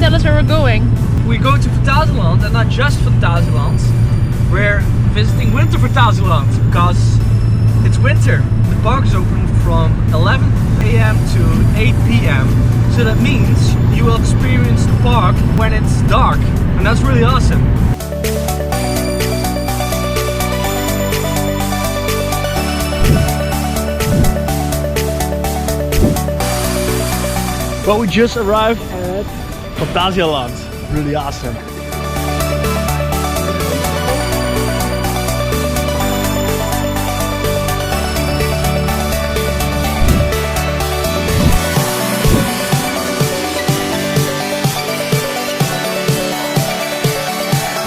tell us where we're going. We go to Phantasialand, and not just Phantasialand. We're visiting WinterPhantasialand because it's winter. The park is open from 11 AM to 8 PM. So that means you will experience the park when it's dark. And that's really awesome. Well, we just arrived at Phantasialand. Really awesome.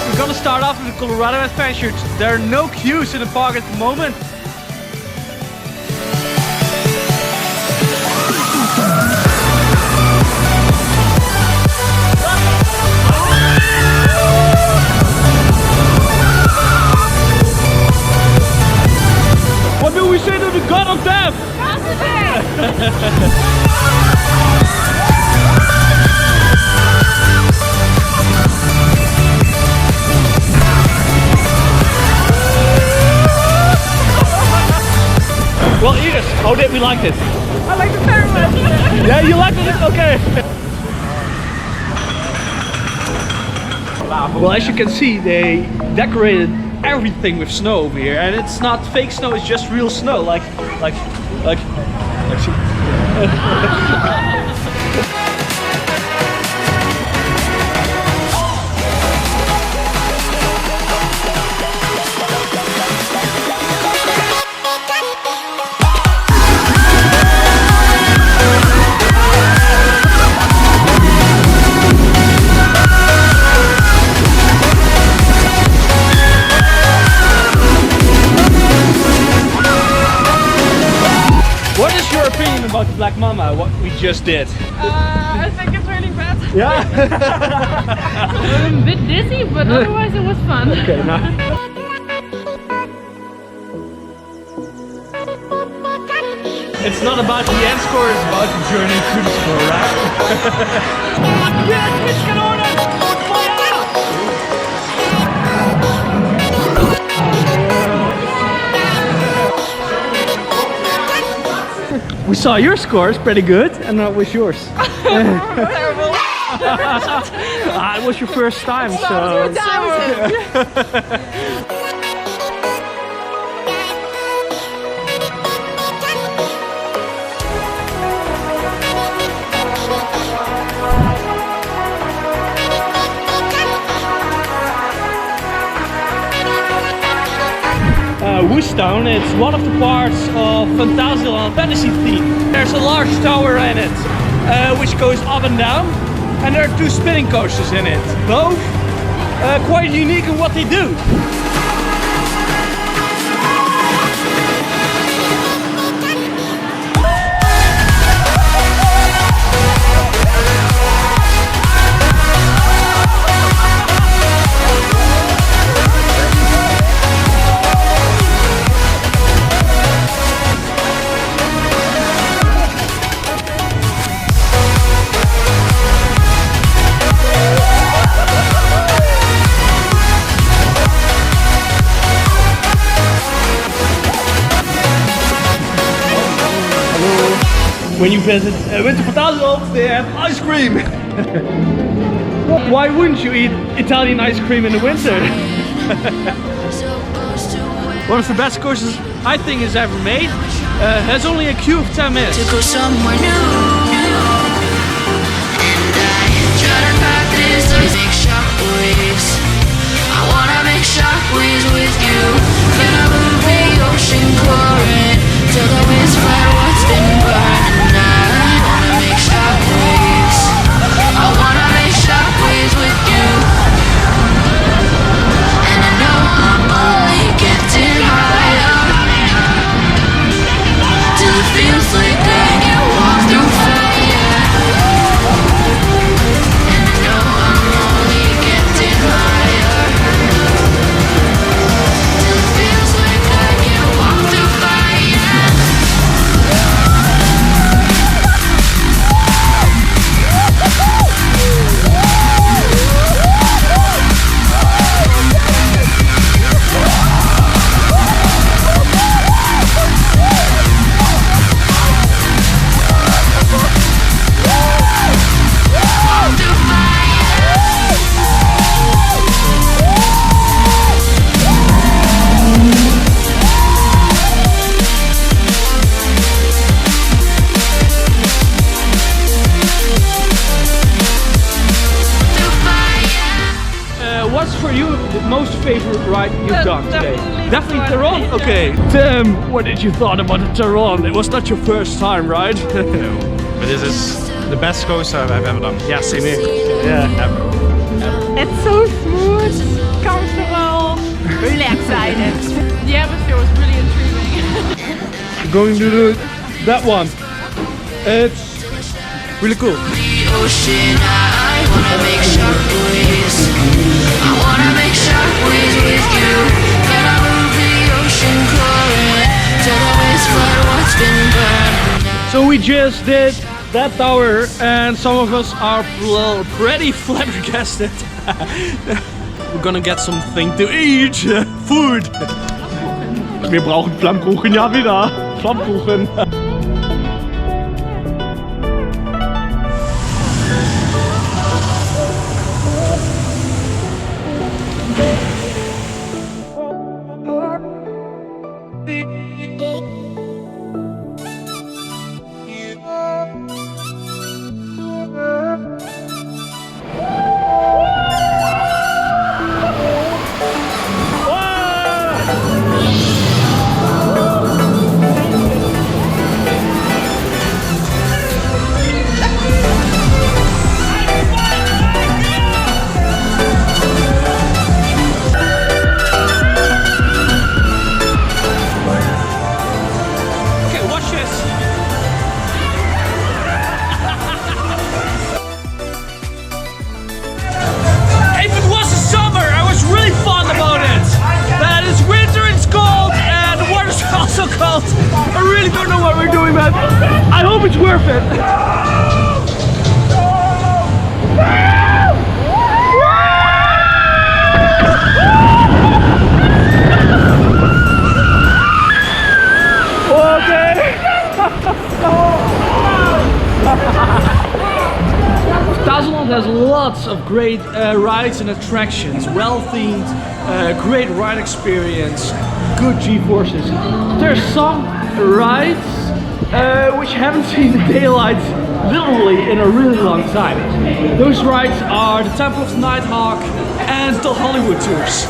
We're gonna start off with the Colorado adventures. There are no queues in the park at the moment. What do we say to the god of death? Well, Iris, how did we like it? I like it very much. Yeah, you liked it? Okay. Well, as you can see, they decorated everything with snow over here, and it's not fake snow, it's just real snow, like about the Black Mamba, what we just did? I think it's really bad. Yeah? I'm a bit dizzy, but otherwise it was fun. Okay, now. It's not about the end score, it's about the journey to the score, right? We saw your scores, pretty good, and that was yours. Terrible. It was your first time, so... Woestone, it's one of the parts of Phantasialand fantasy theme. There's a large tower in it, which goes up and down, and there are two spinning coasters in it. Both quite unique in what they do. When you visit WinterPhantasialand, they have ice cream. Why wouldn't you eat Italian ice cream in the winter? One of the best courses I think is ever made. Has only a queue of 10 minutes. To go somewhere new. And I try to practice to make shockwaves. I wanna make shockwaves with you. Gonna move the ocean current till the winds fly what's been burned. And I wanna make shockwaves. I wanna make shockwaves with you. And I know I'm only getting higher till it feels like I can walk through fire. And I know I'm only what's for you the most favorite ride you've done today? Definitely Taron. Yeah. Okay. Tim, what did you thought about the Taron? It was not your first time, right? No, but this is the best coaster I've ever done. Yeah, same here. Yeah, ever. It's so smooth, comfortable, really excited. The atmosphere was really intriguing. Going to do that one. It's really cool. The ocean, I wanna make shockwaves. I wanna make shockwaves with you. Gonna move the ocean current till the waves flood what's been burned. So we just did that tower and some of us are pretty flabbergasted. We're gonna get something to eat. Food. Wir brauchen Flammkuchen, ja wieder. Flammkuchen. I really don't know what we're doing, but I hope it's worth it. Phantasialand has lots of great rides and attractions, well themed, great ride experience, good G-forces. There's some rides which haven't seen the daylight literally in a really long time. Those rides are the Temple of Nighthawk and the Hollywood tours.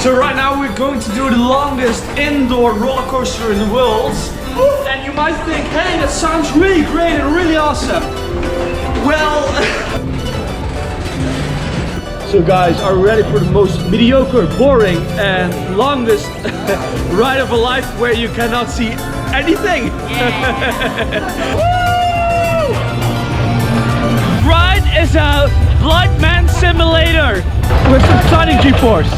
So right now we're going to do the longest indoor roller coaster in the world. And you might think, hey, that sounds really great and really awesome. Well, so guys, are you ready for the most mediocre, boring and longest ride of a life where you cannot see anything? Ride is a blind man simulator with some tiny G-force.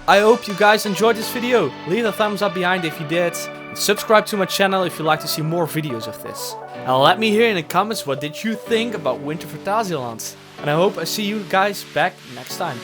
I hope you guys enjoyed this video. Leave a thumbs up behind if you did. And subscribe to my channel if you'd like to see more videos of this. And let me hear in the comments what did you think about Winter Phantasialand. And I hope I see you guys back next time.